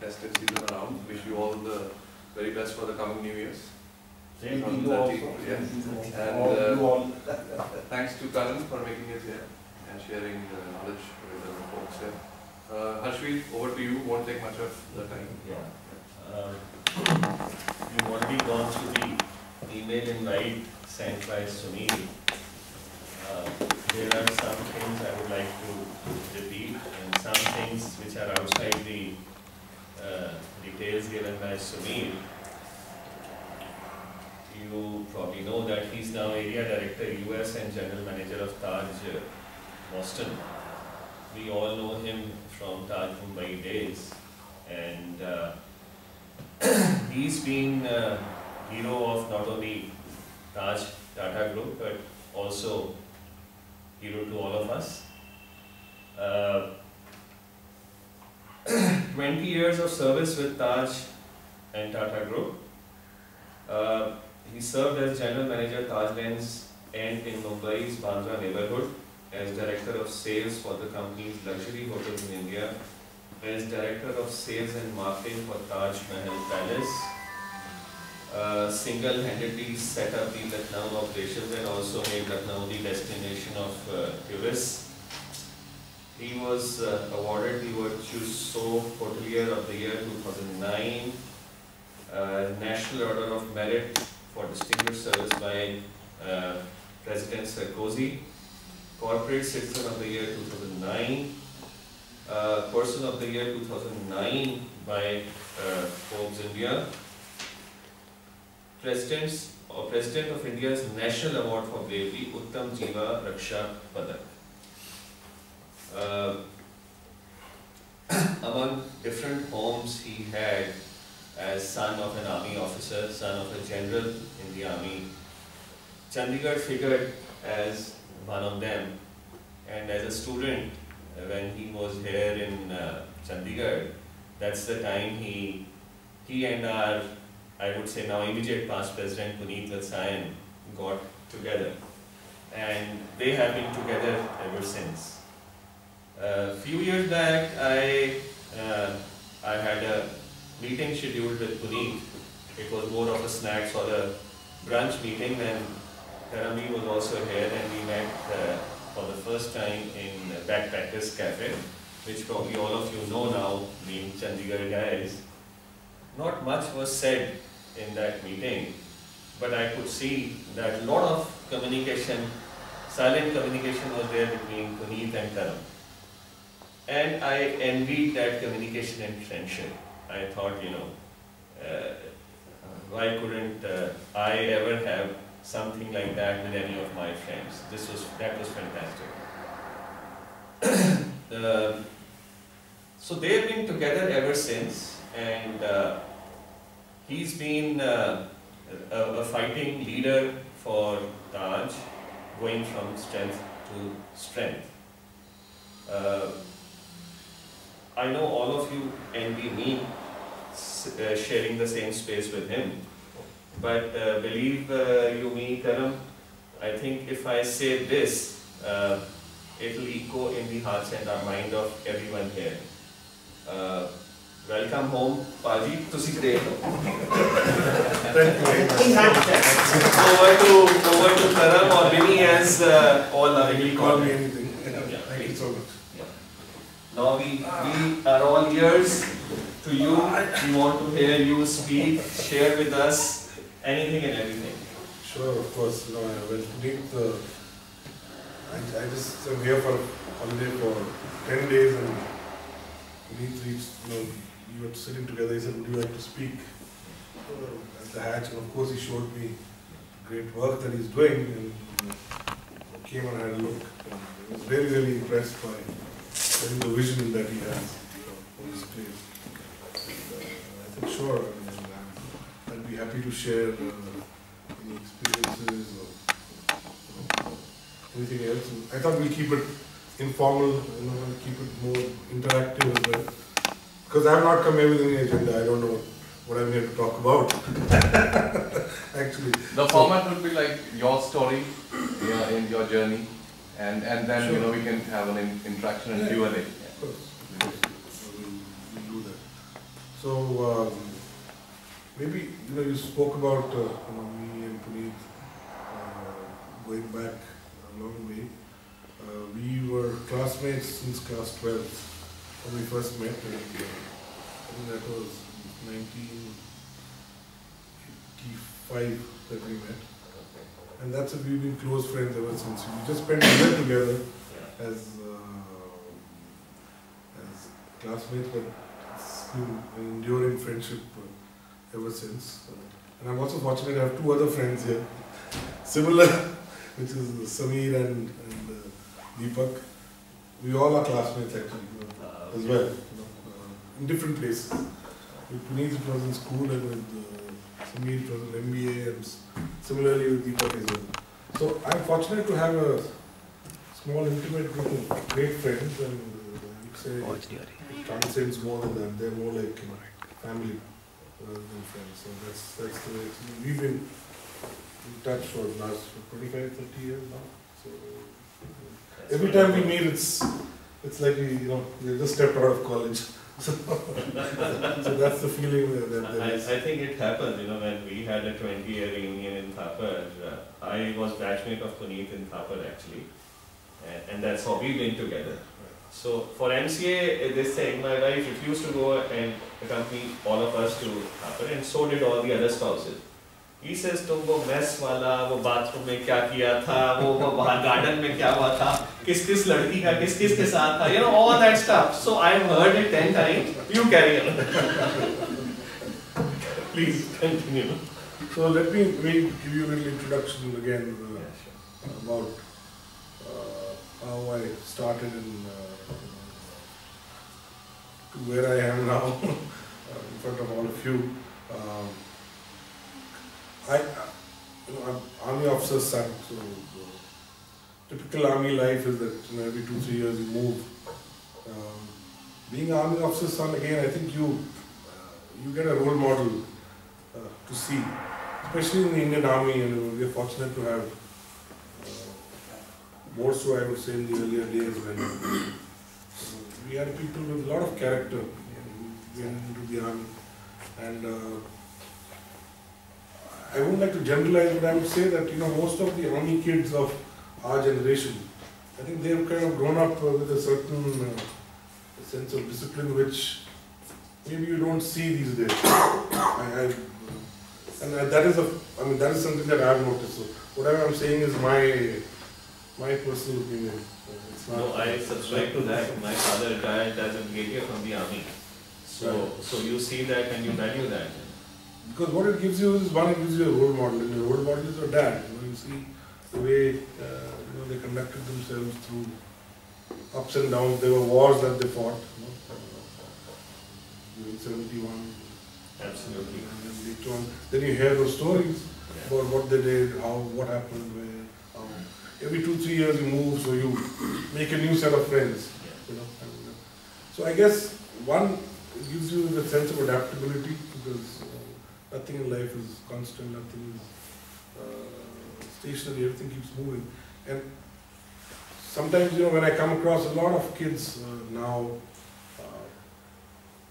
festive season around. Wish you all the very best for the coming New Year's. Same to you also. Yes. And thanks to Karan for making it here and sharing knowledge with the folks here. Harshveer, over to you. Won't take much of the time. Yeah. You've already gone through the email invite sent by Sunil. There are some things I would like to repeat and some things which are outside the details given by Sunil. You probably know that he's now Area Director US and General Manager of TiE Boston. We all know him from TiE Mumbai days, and he's been hero of not only TiE Tata Group but also hero to all of us. 20 years of service with TiE and Tata Group. He served as General Manager TiE Lens and in Mumbai's Bandra neighborhood, as Director of Sales for the company's luxury hotels in India, as Director of Sales and Marketing for Taj Mahal Palace, single-handedly set up the Lucknow operations and also made Lucknow the destination of tourists. He was awarded the Virtuous Soap Hotelier of the Year 2009, National Order of Merit for Distinguished Service by President Sarkozy, Corporate Citizen of the Year 2009, Person of the Year 2009 by Forbes India, President of India's National Award for Bravery, Uttam Jiva Raksha Padak. Among different homes he had as son of an army officer, son of a general in the army, Chandigarh figured as one of them, and as a student when he was here in Chandigarh, that's the time he and our, I would say now immediate past President Puneet Valsayan got together, and they have been together ever since. A few years back I had a meeting scheduled with Puneet. It was more of a snacks or a brunch meeting, and Karambir was also here, and we met for the first time in Backpackers Cafe, which probably all of you know now, being Chandigarh guys. Not much was said in that meeting, but I could see that a lot of communication, silent communication was there between Puneet and Karam. And I envied that communication and friendship. I thought, why couldn't I ever have something like that with any of my friends? That was fantastic. So they've been together ever since, and he's been a fighting leader for Taj, going from strength to strength. I know all of you envy me sharing the same space with him, but believe you me, Karam, I think if I say this, it'll echo in the hearts and our mind of everyone here. Welcome home, Paji. Tusi great. Over to Karam or Vinny, as all lovingly call me. Anything. Thank you so much. Now we are all ears to you. We want to hear you speak, share with us anything and everything. Sure, of course. I will take I just am here for a holiday for 10 days, and we were sitting together. He said, "Would you like to speak at the hatch?" And of course, he showed me great work that he's doing, and came and had a look. And I was really, really impressed by the vision that he has for this place. I think, sure, I'd be happy to share any experiences or anything else. I thought we'll keep it informal, keep it more interactive as well. Because I have not come here with any agenda. I don't know what I'm here to talk about. Actually. The format would be like your story in your journey, and then sure. We can have an interaction and Q&A. Of course. We'll do that. So maybe you spoke about me and Puneet going back a long way. We were classmates since class 12 when we first met, and I think that was 1985 that we met. And that's it, we've been close friends ever since. We just spent a year together as classmates, but it's been an enduring friendship ever since. And I'm also fortunate to have two other friends here, similar, which is Sameer and Deepak. We all are classmates actually as well, in different places. With Puneet it was in school, and with Sameer it was an MBA, and similarly with Deepak as well. So I'm fortunate to have a small intimate group of great friends, and I would say it transcends more than that. They're more like family rather than friends. So that's the way it's been. We've been in touch for the last 25, 30 years now. So every time we meet, it's like we just stepped out of college. So that's the feeling that is. I think it happened, when we had a 20-year reunion in Thapar. I was batchmate of Puneet in Thapar actually, and that's how we've been together. So for MCA, this thing, my wife refused to go and accompany all of us to Thapar, and so did all the other spouses. He says, तुम वो mess वाला, वो bathroom में क्या किया था, वो बाहर garden में क्या हुआ था, किस लड़की का किस के साथ था, all that stuff. So I've heard it 10 times. You carry on. Please continue. So let me give you a little introduction again about how I started and to where I am now in front of all of you. I'm army officer's son, so typical army life is that every 2-3 years you move. Being an army officer's son, again, I think you get a role model to see, especially in the Indian Army, and we're fortunate to have more so, I would say, in the earlier days when we had people with a lot of character who went into the army. And I wouldn't like to generalize, but I would say that most of the army kids of our generation, I think they have kind of grown up with a certain sense of discipline which maybe you don't see these days. And that is something that I have noticed. So whatever I'm saying is my personal opinion. It's not. No, I subscribe to that. My father retired as a brigadier from the army. So you see that and you value that. Because what it gives you is, one, it gives you a role model, and your role model is your dad. You see the way they conducted themselves through ups and downs. There were wars that they fought. During 71. Absolutely. And then later on, then you hear those stories about what they did, what happened, where, how. Every 2-3 years you move, so you make a new set of friends. So I guess one, it gives you the sense of adaptability, because nothing in life is constant, nothing is stationary, everything keeps moving. And sometimes, when I come across a lot of kids now,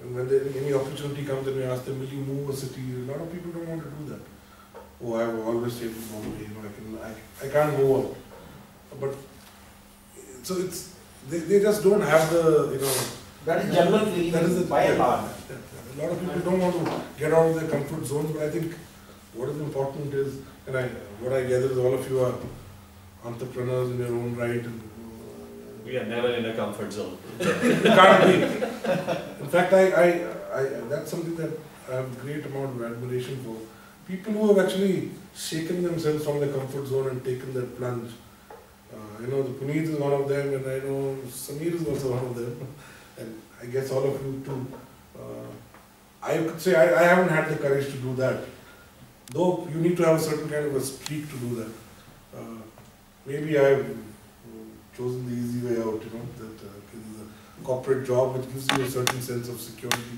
and when any opportunity comes and we ask them, will you move a city? A lot of people don't want to do that. Oh, I've always stayed in Bombay, I can't move out. But, so they just don't have the, that is general feeling by and large. A lot of people don't want to get out of their comfort zones, but I think what is important is, and what I gather is all of you are entrepreneurs in your own right. And, we are never in a comfort zone. You can't be. In fact, that's something that I have a great amount of admiration for. People who have actually shaken themselves from their comfort zone and taken that plunge. The Puneet is one of them, and I know Sameer is also one of them, and I guess all of you too. I could say I haven't had the courage to do that. Though you need to have a certain kind of a streak to do that. Maybe I've chosen the easy way out, that is a corporate job which gives you a certain sense of security.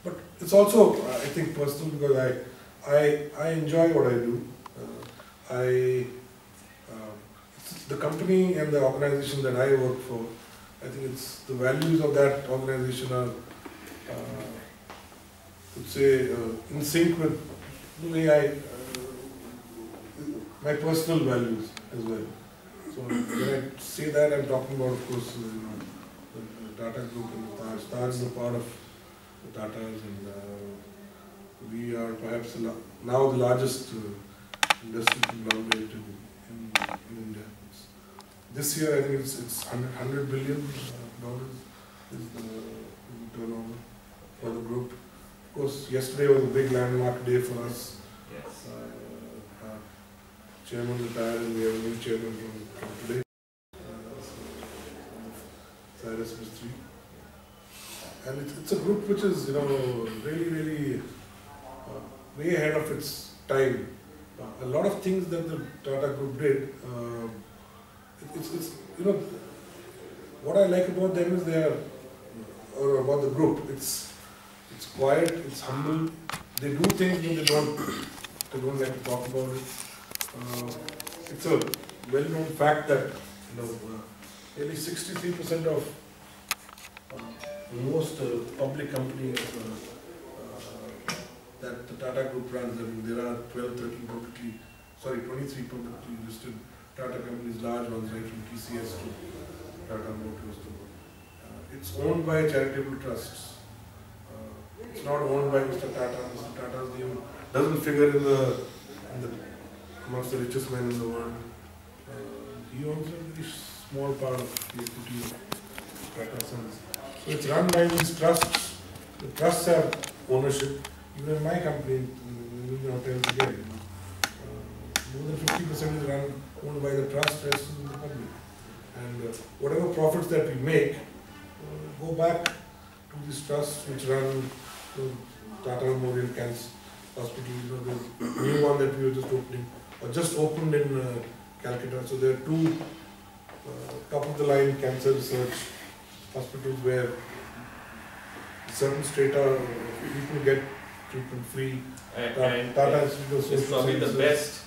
But it's also, I think, personal, because I enjoy what I do. The company and the organization that I work for, I think the values of that organization are would say, in sync with the way my personal values as well. So when I say that, I'm talking about, of course, the Tata Group and Taj. Taj is a part of the Tatas, and we are perhaps now the largest industrial conglomerate in India. This year, I think it's $100 billion is the turnover for the group. Of course, yesterday was a big landmark day for us. Yes. Our chairman retired, and we have a new chairman from today, Cyrus Mistry. And it's a group which is, really way ahead of its time. A lot of things that the Tata Group did, what I like about them is or about the group, it's quiet, it's humble. They do things when they don't like to talk about it. It's a well-known fact that nearly 63% of most public companies that the Tata Group runs. I mean, there are 23 publicly listed Tata companies, large ones, right from TCS to Tata Motors. It's owned by charitable trusts. It's not owned by Mr. Tata. Mr. Tata's name doesn't figure amongst the richest men in the world. He owns a very small part of the equity of Tata Sons. So it's run by these trusts. The trusts have ownership. Even in my company, in hotels again, more than 50% is owned by the trust, rest is in the public. And whatever profits that we make go back to these trusts which run Tata Memorial Cancer Hospital. There's a new one that we were just opening, or just opened in Calcutta. So there are two top-of-the-line cancer research hospitals where certain strata people get treatment free. And Tata it's probably the best.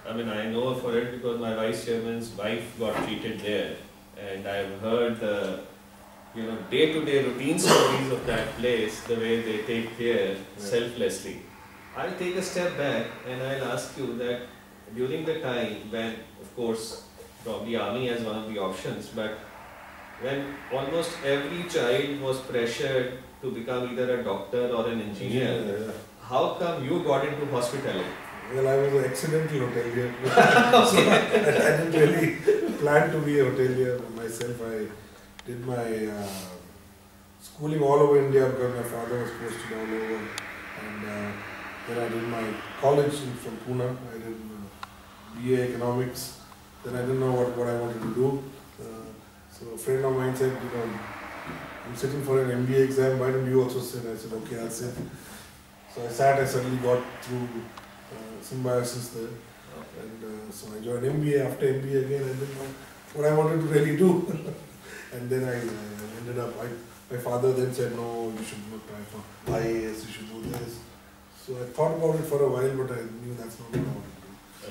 I mean, I know for it because my vice chairman's wife got treated there, and I've heard the day-to-day routine stories of that place, the way they take care selflessly. I'll take a step back and I'll ask you that during the time when, of course, probably army as one of the options, but when almost every child was pressured to become either a doctor or an engineer, how come you got into hospitality? Well, I was an accidental hotelier. So I didn't really plan to be a hotelier myself. I did my schooling all over India because my father was posted all over. And then I did my college from Pune. I did BA Economics. Then I didn't know what I wanted to do. So a friend of mine said, I'm sitting for an MBA exam, why don't you also sit? I said, okay, I'll sit. So I sat, I suddenly got through symbiosis there. And so I joined MBA. After MBA again, I didn't know what I wanted to really do. And then I ended up, my father then said, no, you should not try for IAS, you should do this. So I thought about it for a while, but I knew that's not what I wanted to do.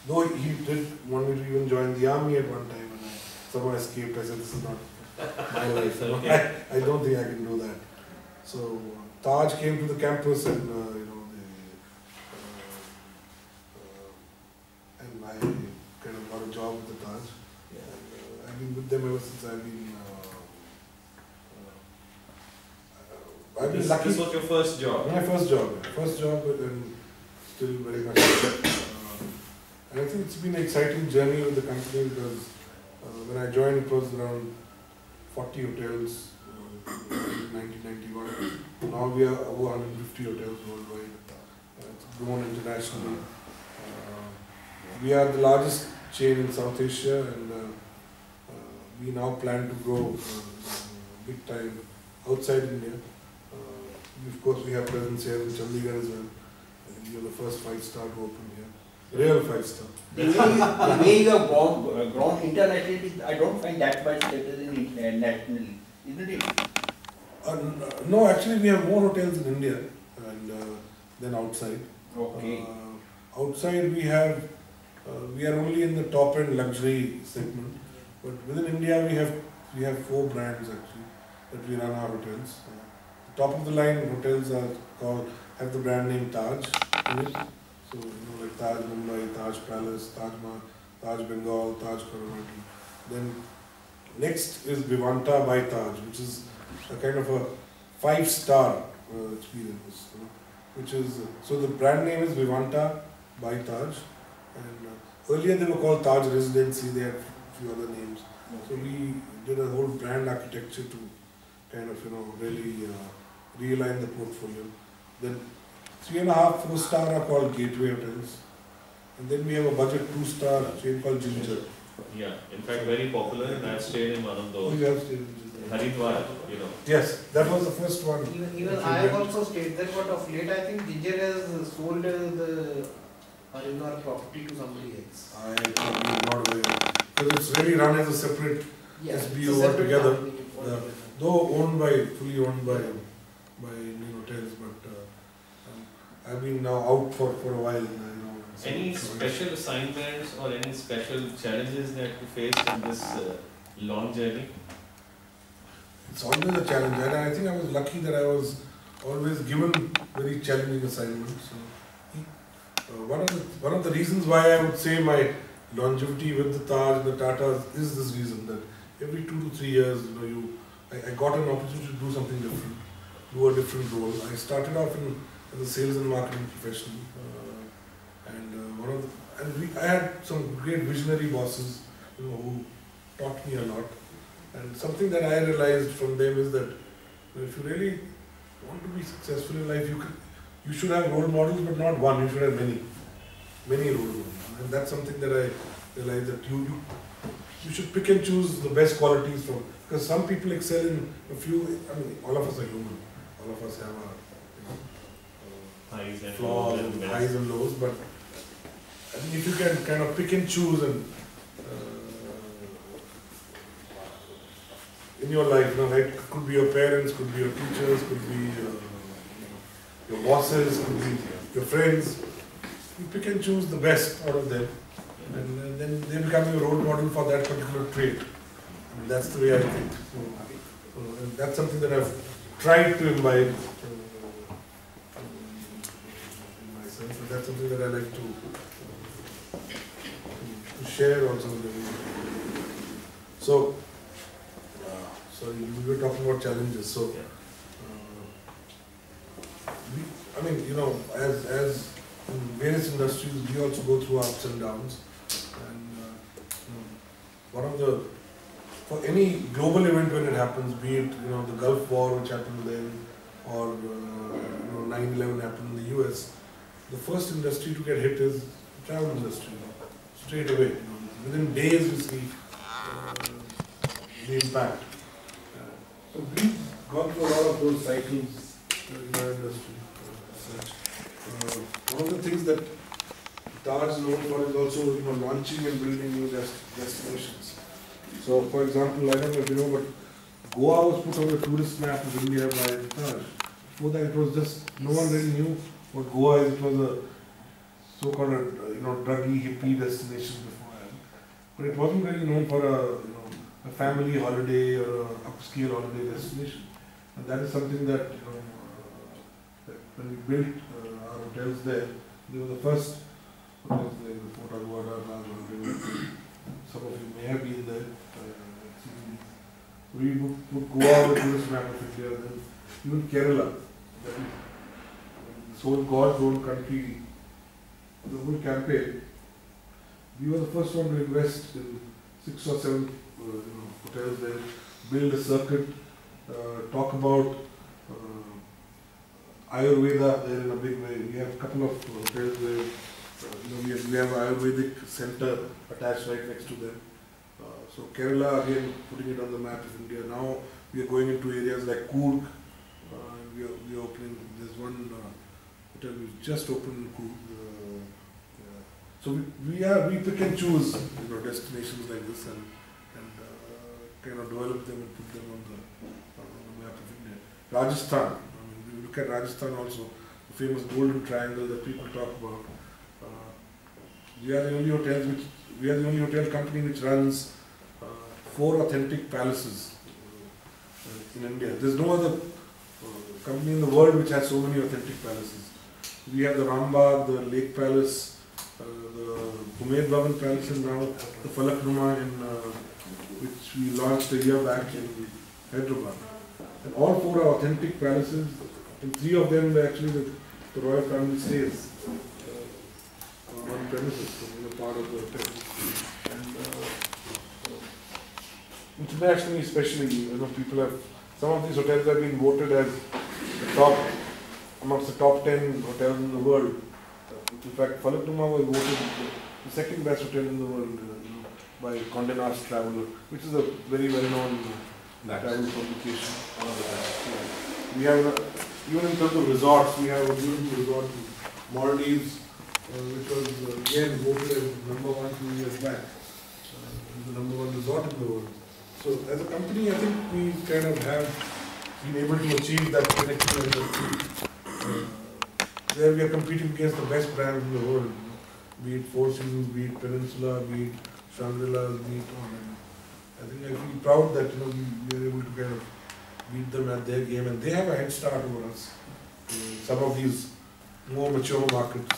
Though he did want me to even join the army at one time, and I somehow escaped. I said, this is not my life. I don't think I can do that. So Taj came to the campus, and and I kind of got a job with the Taj. And, I've been with them ever since I've been lucky. This was your first job? My first job, and still very much. And I think it's been an exciting journey with the company because when I joined, it was around 40 hotels in 1991. Now we are over 150 hotels worldwide. It's grown internationally. We are the largest chain in South Asia, and we now plan to grow big time outside India. Of course, we have presence here in Chandigarh as well. I think we are the first 5-star to open here. Real 5-star. The way you have grown internationally, I don't find that much better than nationally, isn't it? No, actually we have more hotels in India than outside. Okay. Outside we are only in the top end luxury segment, but within India we have 4 brands actually that we run our hotels. top of the line hotels are have the brand name Taj in it. So like Taj Mumbai, Taj Palace, Taj Bengal, Taj Coromandel. Then next is Vivanta by Taj, which is a kind of a 5-star experience. Which is so the brand name is Vivanta by Taj, and earlier they were called Taj Residency. They had a few other names. So we did a whole brand architecture to kind of really realign the portfolio. Then 3.5, 4-star are called Gateway Hotels, and then we have a budget 2-star chain called Ginger. Yeah, in fact, very popular, and I've stayed in one of those. Oh, you have stayed in Ginger. Haridwar, Yes, that was the first one. Even I have also stayed there, but of late I think Ginger has sold the Haridwar property to somebody else. I am not aware, because it's really run as a separate SBO altogether. Though fully owned by Indian Hotels, but I've been now out for a while. Any special assignments or any special challenges that you faced in this long journey? It's always a challenge, and I think I was lucky that I was always given very challenging assignments. One of the reasons why I would say my longevity with the Taj and the Tatas is this reason that every 2 to 3 years, I got an opportunity to do something different, do a different role. I started off as a sales and marketing professional, I had some great visionary bosses, who taught me a lot. And something that I realized from them is that if you really want to be successful in life, you should have role models, but not one. You should have many role models. And that's something that I realized, that you should pick and choose the best qualities from. Because some people excel in a few. All of us are human. All of us have our flaws and highs and lows. But I think if you can kind of pick and choose and in your life, it could be your parents, could be your teachers, could be your bosses, could be your friends. You pick and choose the best out of them, and then they become your role model for that particular trait. That's the way I think. And that's something that I've tried to imbibe in myself, and that's something that I like to share also with everyone. So we were talking about challenges. So, as in various industries, we also go through ups and downs. And for any global event when it happens, be it the Gulf War which happened then, or 9/11 happened in the US, the first industry to get hit is the travel industry. Straight away, within days we see the impact. So we've gone through a lot of those cycles in our industry. One of the things that Taj is known for is also launching and building new destinations. So for example, I don't know if you know, but Goa was put on the tourist map of India by Taj. Before that it was just, no one really knew what Goa is. It was a so-called druggy hippie destination beforehand. But it wasn't really known for a family holiday or an upscale holiday destination. And that is something that, that when we built our hotels there, they were the first hotels there, the Fort Aguada, some of you may have been there. We would go out the tourist map of India, then even Kerala, that is this whole God's own country, the whole campaign. We were the first one to invest in 6 or 7 hotels there, build a circuit, talk about Ayurveda there in a big way. We have a couple of hotels where we have an Ayurvedic center attached right next to them. So Kerala, again, putting it on the map of India. Now we are going into areas like Coorg. We are opening. There's one hotel we just opened in Coorg. So we pick and choose destinations like this and kind of develop them and put them on the map of India. Rajasthan. We look at Rajasthan also, the famous Golden Triangle that people talk about. We are the only hotel company which runs 4 authentic palaces in India. There's no other company in the world which has so many authentic palaces. We have the Rambagh, the Lake Palace, the Umaid Bhavan Palace, and now the Falaknuma which we launched a year back in Hyderabad. And all four are authentic palaces, and three of them actually the royal family stays on premises, so they're part of the hotel. And internationally, especially, people have, some of these hotels have been voted as amongst the top 10 hotels in the world. In fact, Falaknuma was voted the second best hotel in the world by Condé Nast Traveler, which is a very well-known travel publication. We have, even in terms of resorts, we have a beautiful resort in Maldives, which was again voted as #1 2 years back, the #1 resort in the world. So as a company, I think we kind of have been able to achieve that connection where we are competing against the best brands in the world, be it Four Seasons, be it Peninsula, be it Shangri-La, be it on. I think I feel proud that we are able to kind of beat them at their game, and they have a head start over us. Some of these more mature markets.